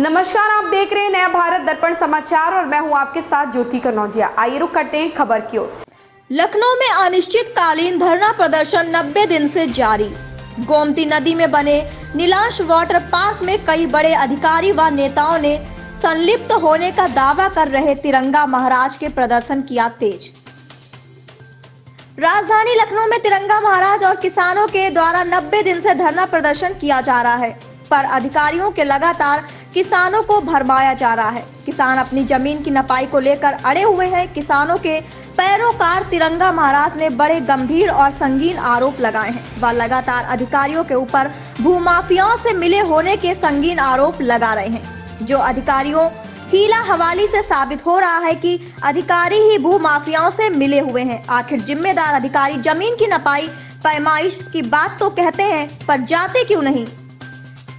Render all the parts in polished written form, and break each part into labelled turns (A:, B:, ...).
A: नमस्कार, आप देख रहे हैं नया भारत दर्पण समाचार और मैं हूं आपके साथ ज्योति कनौजिया। आइए रुक करते हैं खबर की ओर।
B: लखनऊ में अनिश्चितकालीन धरना प्रदर्शन 90 दिन से जारी। गोमती नदी में बने नीलांश वाटर पार्क में कई बड़े अधिकारी व नेताओं ने संलिप्त होने का दावा कर रहे तिरंगा महाराज के प्रदर्शन किया तेज। राजधानी लखनऊ में तिरंगा महाराज और किसानों के द्वारा 90 दिन से धरना प्रदर्शन किया जा रहा है, पर अधिकारियों के लगातार किसानों को भरमाया जा रहा है। किसान अपनी जमीन की नपाई को लेकर अड़े हुए हैं। किसानों के पैरोकार तिरंगा महाराज ने बड़े गंभीर और संगीन आरोप लगाए हैं। वह लगातार अधिकारियों के ऊपर भूमाफियाओं से मिले होने के संगीन आरोप लगा रहे हैं, जो अधिकारियों हीला हवाली से साबित हो रहा है कि अधिकारी ही भूमाफियाओं से मिले हुए हैं। आखिर जिम्मेदार अधिकारी जमीन की नपाई पैमाइश की बात तो कहते हैं, पर जाते क्यों नहीं,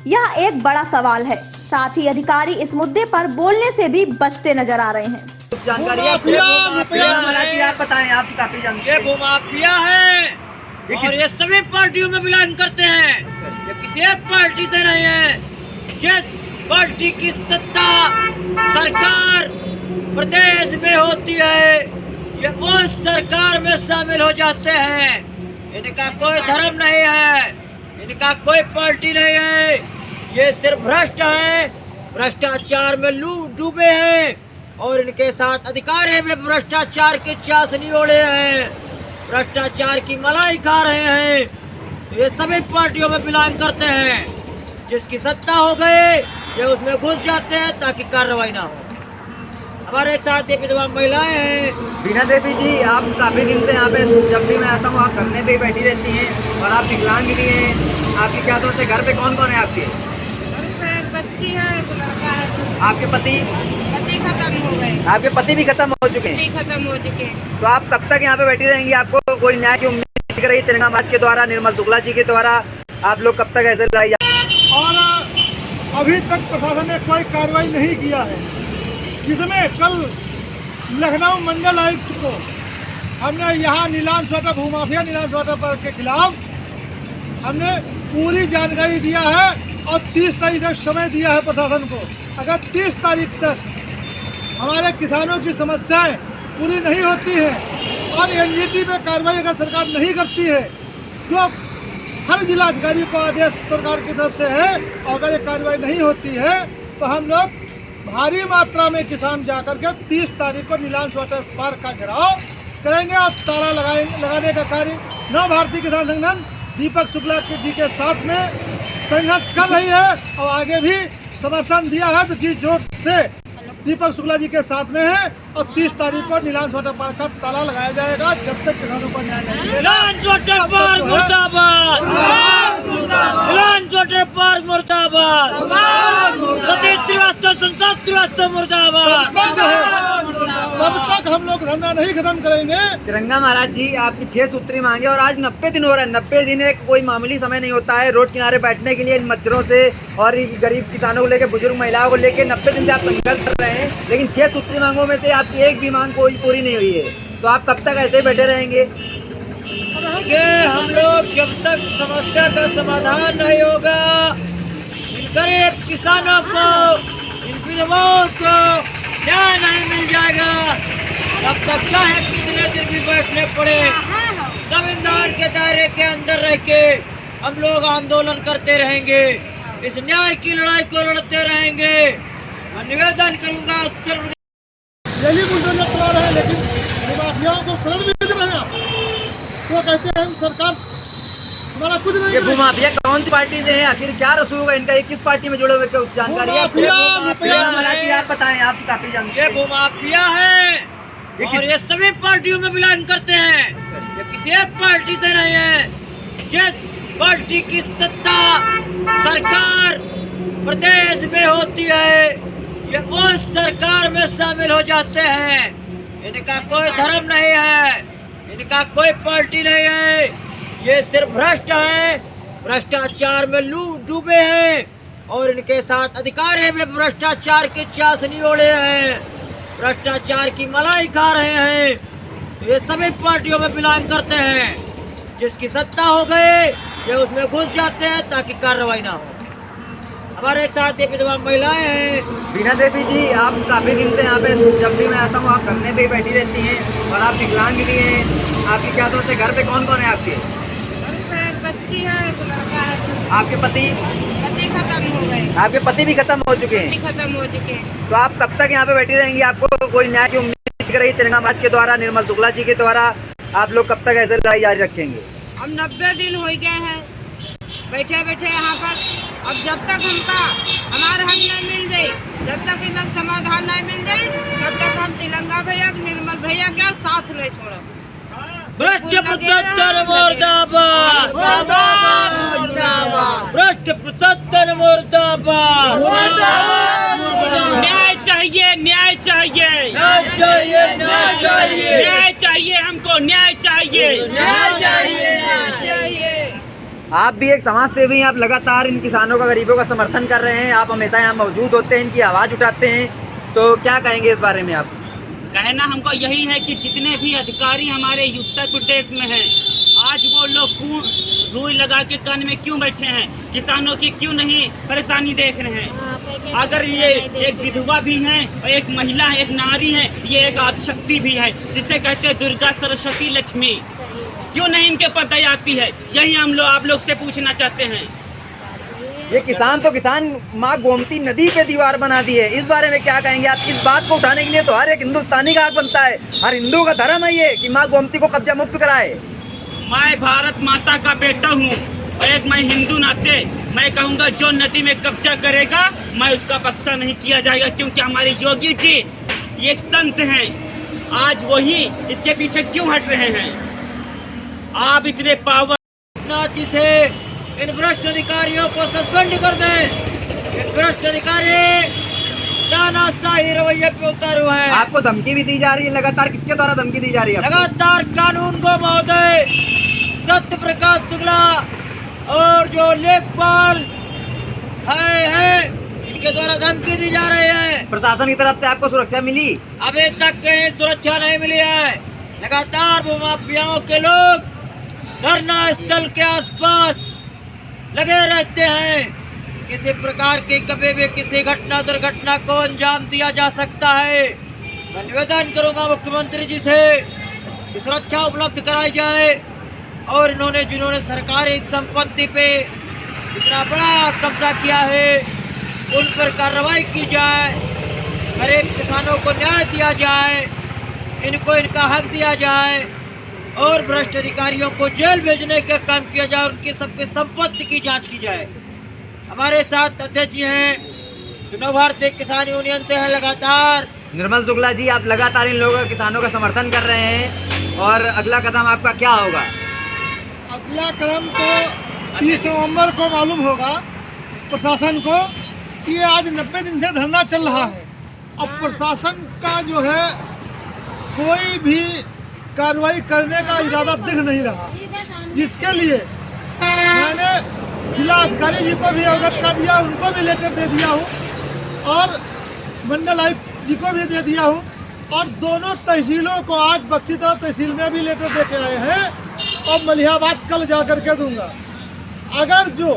B: यह एक बड़ा सवाल है। साथ ही अधिकारी इस मुद्दे पर बोलने से भी बचते नजर आ रहे हैं।
C: जानकारी आप बताएं, आप काफी जानते हैं।
D: भूमाफिया है और ये सभी पार्टियों में बिलोंग करते हैं। ये किसी एक पार्टी से नहीं है। जिस पार्टी की सत्ता सरकार प्रदेश में होती है, ये उस सरकार में शामिल हो जाते हैं। इनका कोई धर्म नहीं है, इनका कोई पार्टी नहीं है। ये सिर्फ भ्रष्ट है, भ्रष्टाचार में डूबे हैं और इनके साथ अधिकारी में भ्रष्टाचार की चाशनी ओढ़े हैं, भ्रष्टाचार की मलाई खा रहे हैं। ये सभी पार्टियों में बिलोंग करते हैं। जिसकी सत्ता हो गए ये उसमें घुस जाते हैं ताकि कार्रवाई ना हो। हमारे साथ ये विधवा महिलाएं हैं।
C: बीना देवी जी, आप काफी दिन से यहाँ पे, जब भी मैं आता हूँ आप धरने पे बैठी रहती हैं और आप विकलांग भी हैं। आपकी क्या दोस्त है? घर पे कौन कौन है आपके?
E: बच्ची है, लड़का है।
C: आपके पति
E: खत्म हो गए।
C: आपके पति भी खत्म हो चुके हैं?
E: खत्म हो चुके हैं।
C: तो आप कब तक यहाँ पे बैठी रहेंगी? आपको कोई न्याय की उम्मीद दिख रही तिरंगा महाराज के द्वारा, निर्मल शुक्ला जी के द्वारा? आप लोग कब तक ऐसे लड़ाई?
F: और अभी तक प्रशासन ने कोई कार्रवाई नहीं किया है, जिसमें कल लखनऊ मंडल आयुक्त को हमने यहाँ नीलांश वाटर भूमाफिया नीलांश वाटर पार्क के खिलाफ हमने पूरी जानकारी दिया है और 30 तारीख तक समय दिया है प्रशासन को। अगर 30 तारीख तक हमारे किसानों की समस्याएं पूरी नहीं होती हैं और एनजीटी पे कार्रवाई अगर सरकार नहीं करती है, जो हर जिलाधिकारी को आदेश सरकार की तरफ से है, और अगर ये कार्रवाई नहीं होती है तो हम लोग भारी मात्रा में किसान जाकर के 30 तारीख को नीलांश वाटर पार्क का घेराव करेंगे और ताला लगाने का कार्य नव भारतीय किसान संगठन दीपक शुक्ला जी के साथ में संघर्ष कर रही है और आगे भी समर्थन दिया है। तो जी जोर से दीपक शुक्ला जी के साथ में है और 30 तारीख को नीलांश वाटर पार्क का ताला लगाया जाएगा जब तक किसानों को न्याय नहीं मिलेगा।
D: नीलांश वाटर पार्क मुर्दाबाद, नीलांश वाटर पार्क मुर्दाबाद, सतीश श्रीवास्तव, संसद श्रीवास्तव मुर्दाबाद।
F: तब तक हम लोग धरना नहीं खत्म करेंगे।
C: तिरंगा महाराज जी, आपकी 6 सूत्री मांगे और आज 90 दिन हो रहे हैं। 90 दिन एक कोई मामूली समय नहीं होता है। रोड किनारे बैठने के लिए इन मच्छरों से और गरीब किसानों को लेकर, बुजुर्ग महिलाओं को लेकर 90 दिन से आप संघर्ष कर रहे हैं, लेकिन 6 सूत्री मांगों में से आपकी एक भी मांग कोई पूरी नहीं हुई है। तो आप कब तक ऐसे ही बैठे रहेंगे?
D: हम लोग जब तक समस्या का समाधान नहीं होगा, इन गरीब किसानों को, इन विधवाओं को न्याय नहीं मिल जाएगा, तब तक चाहे कितने दिन भी बैठने पड़े, संविधान के दायरे के अंदर रह के हम लोग आंदोलन करते रहेंगे। इस न्याय की लड़ाई को लड़ते रहेंगे। मैं निवेदन करूंगा उत्तर प्रदेश
F: रैली मुंडन चला रहे हैं, लेकिन भूमाफियाओं को शरण भी दे रहे हैं। वो कहते हैं हम सरकार हमारा कुछ नहीं।
C: ये भूमाफिया कौन सी पार्टी से है? आखिर क्या रसूल होगा इनका? ये किस पार्टी में जुड़े हुए? जानकारी आप बताएं, आप काफी जानते हैं।
D: ये भूमाफिया है और ये सभी पार्टियों में बिलोंग करते हैं। ये किसी एक पार्टी से नहीं है। जिस पार्टी की सत्ता सरकार प्रदेश में होती है, ये उस सरकार में शामिल हो जाते हैं। इनका कोई धर्म नहीं है, इनका कोई पार्टी नहीं है। ये सिर्फ भ्रष्ट है, भ्रष्टाचार में डूबे हैं और इनके साथ अधिकारी में भ्रष्टाचार की चाशनी ओढ़े हैं, भ्रष्टाचार की मलाई खा रहे हैं। ये सभी पार्टियों में बिलोंग करते हैं। जिसकी सत्ता हो गए ये उसमें घुस जाते हैं ताकि कार्रवाई ना हो। हमारे साथ ये विधवा महिलाएं हैं।
C: बीना देवी जी, आप काफ़ी दिन से यहाँ पे, जब भी मैं आता हूँ आप धरने पे ही बैठी रहती हैं और आप विकलांग भी हैं। आपकी क्या दोस्त है? घर पे कौन कौन है आपके?
E: घर पे एक बच्ची है, एक लड़का है।
C: आपके पति?
E: पति खत्म हो गए।
C: आपके पति भी खत्म हो चुके हैं?
E: पति खत्म हो चुके हैं।
C: तो आप कब तक यहाँ पे बैठी रहेंगी? आपको कोई न्याय की उम्मीद कर रही तिरंगा मार्च के द्वारा, निर्मल शुक्ला जी के द्वारा? आप लोग कब तक ऐसे लड़ाई जारी रखेंगे?
E: अब 90 दिन हो गए हैं बैठे बैठे यहाँ पर। अब जब तक हमका हमारा हक नहीं मिल जाए, जब तक इनका समाधान नहीं मिल जाए, तब तक हम तिरंगा भैया, निर्मल भैया के साथ नहीं छोड़ो।
D: भ्रष्ट प्रशासन मुर्दाबाद, भ्रष्ट प्रशासन मुर्दाबाद। न्याय चाहिए, न्याय चाहिए, न्याय चाहिए, न्याय चाहिए, न्याय चाहिए, हमको न्याय चाहिए, न्याय चाहिए।
C: आप भी एक समाज सेवी हैं, आप लगातार इन किसानों का, गरीबों का समर्थन कर रहे हैं, आप हमेशा यहाँ मौजूद होते हैं, इनकी आवाज़ उठाते हैं, तो क्या कहेंगे इस बारे में आप?
D: कहना हमको यही है कि जितने भी अधिकारी हमारे उत्तर प्रदेश में हैं, आज वो लोग रुई लगा के कान में क्यों बैठे हैं? किसानों की क्यों नहीं परेशानी देख रहे हैं? अगर ये एक विधवा भी है और एक महिला है, एक नारी है, ये एक आदिशक्ति भी है, जिसे कहते हैं दुर्गा, सरस्वती, लक्ष्मी। क्यों नहीं इनके पर दया आती है? यही हम लोग आप लोग से पूछना चाहते हैं।
C: ये किसान तो किसान माँ गोमती नदी पे दीवार बना दी है, इस बारे में क्या कहेंगे आप? इस बात को उठाने के लिए तो हर एक हिंदुस्तानी का हक बनता है, हर हिंदू का धर्म है ये कि माँ गोमती को कब्जा मुक्त कराए।
D: मैं भारत माता का बेटा हूँ और एक मैं हिंदू नाते मैं कहूँगा जो नदी में कब्जा करेगा मैं उसका बख्शा नहीं किया जाएगा, क्योंकि हमारे योगी जी एक संत हैं। आज वही इसके पीछे क्यों हट रहे हैं? आप इतने पावर नाती से इन भ्रष्ट अधिकारियों को सस्पेंड कर दें। ये भ्रष्ट अधिकारी तानाशाही रवैये पे उतारू है।
C: आपको धमकी भी दी जा रही है लगातार? किसके द्वारा धमकी दी जा रही है?
D: लगातार कानून को महोदय सत्य प्रकाश शुक्ला और जो लेखपाल है इनके द्वारा धमकी दी जा रही है।
C: प्रशासन की तरफ से आपको सुरक्षा मिली?
D: अभी तक कहीं सुरक्षा नहीं मिली है। लगातार भूमाफियाओं के लोग धरना स्थल के आसपास लगे रहते हैं। किसी प्रकार की कभी भी किसी घटना दुर्घटना को अंजाम दिया जा सकता है। मैं निवेदन करूंगा मुख्यमंत्री जी से कि सुरक्षा उपलब्ध कराई जाए और इन्होंने जिन्होंने सरकारी संपत्ति पे इतना बड़ा कब्जा किया है उन पर कार्रवाई की जाए, गरीब किसानों को न्याय दिया जाए, इनको इनका हक दिया जाए और भ्रष्ट अधिकारियों को जेल भेजने का काम किया जाए और उनकी सबकी संपत्ति की जांच की जाए। हमारे साथ अध्यक्ष जी हैं चुनाव भारतीय किसान यूनियन से है लगातार
C: निर्मल शुक्ला जी, आप लगातार इन लोगों किसानों का समर्थन कर रहे हैं और अगला कदम आपका क्या होगा?
F: अगला कदम तो 30 नवंबर को मालूम होगा प्रशासन को कि ये आज 90 दिन से धरना चल रहा है। अब प्रशासन का जो है कोई भी कार्रवाई करने का इरादा दिख नहीं रहा, जिसके लिए मैंने जिला अधिकारी जी को भी अवगत कर दिया, उनको भी लेटर दे दिया हूँ और मंडल आयुक्त जी को भी दे दिया हूँ और दोनों तहसीलों को आज बख्शीदरा तहसील में भी लेटर दे के आए हैं और मलिहाबाद कल जा कर के दूंगा। अगर जो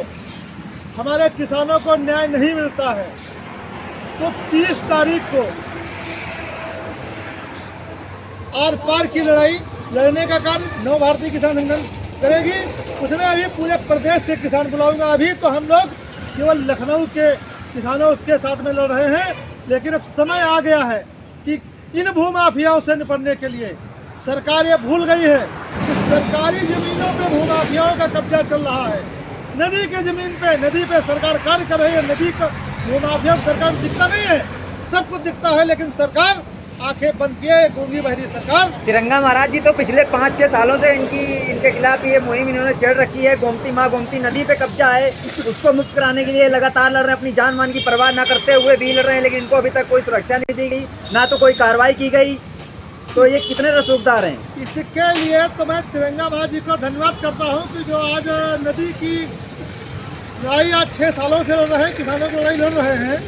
F: हमारे किसानों को न्याय नहीं मिलता है तो 30 तारीख को आर पार की लड़ाई लड़ने का कार्य नव भारतीय किसान संगठन करेगी। उसमें अभी पूरे प्रदेश से किसान बुलाऊंगा। अभी तो हम लोग केवल लखनऊ के किसानों के साथ में लड़ रहे हैं, लेकिन अब समय आ गया है कि इन भूमाफियाओं से निपटने के लिए सरकार ये भूल गई है कि सरकारी जमीनों पे भूमाफियाओं का कब्जा चल रहा है। नदी के जमीन पे, नदी पे सरकार कार्य कर रही है, नदी का भूमाफियाओं को सरकार दिखता नहीं है, सब कुछ दिखता है लेकिन सरकार आंखें बंद किए, गूंगी बहरी सरकार।
C: तिरंगा महाराज जी तो पिछले 5-6 सालों से इनके खिलाफ ये मुहिम इन्होंने छेड़ रखी है। गोमती माँ गोमती नदी पे कब्जा है, उसको मुक्त कराने के लिए लगातार लड़ रहे हैं, अपनी जान मान की परवाह ना करते हुए भी लड़ रहे हैं, लेकिन इनको अभी तक कोई सुरक्षा नहीं दी गई, ना तो कोई कार्रवाई की गई। तो ये कितने रसूखदार हैं?
F: इसके लिए तो मैं तिरंगा महाराज जी को धन्यवाद करता हूँ कि जो आज नदी की लड़ाई आज 6 सालों से लड़ रहे हैं, किसानों की लड़ाई लड़ रहे हैं।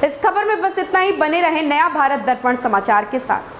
A: इस खबर में बस इतना ही। बने रहें नया भारत दर्पण समाचार के साथ।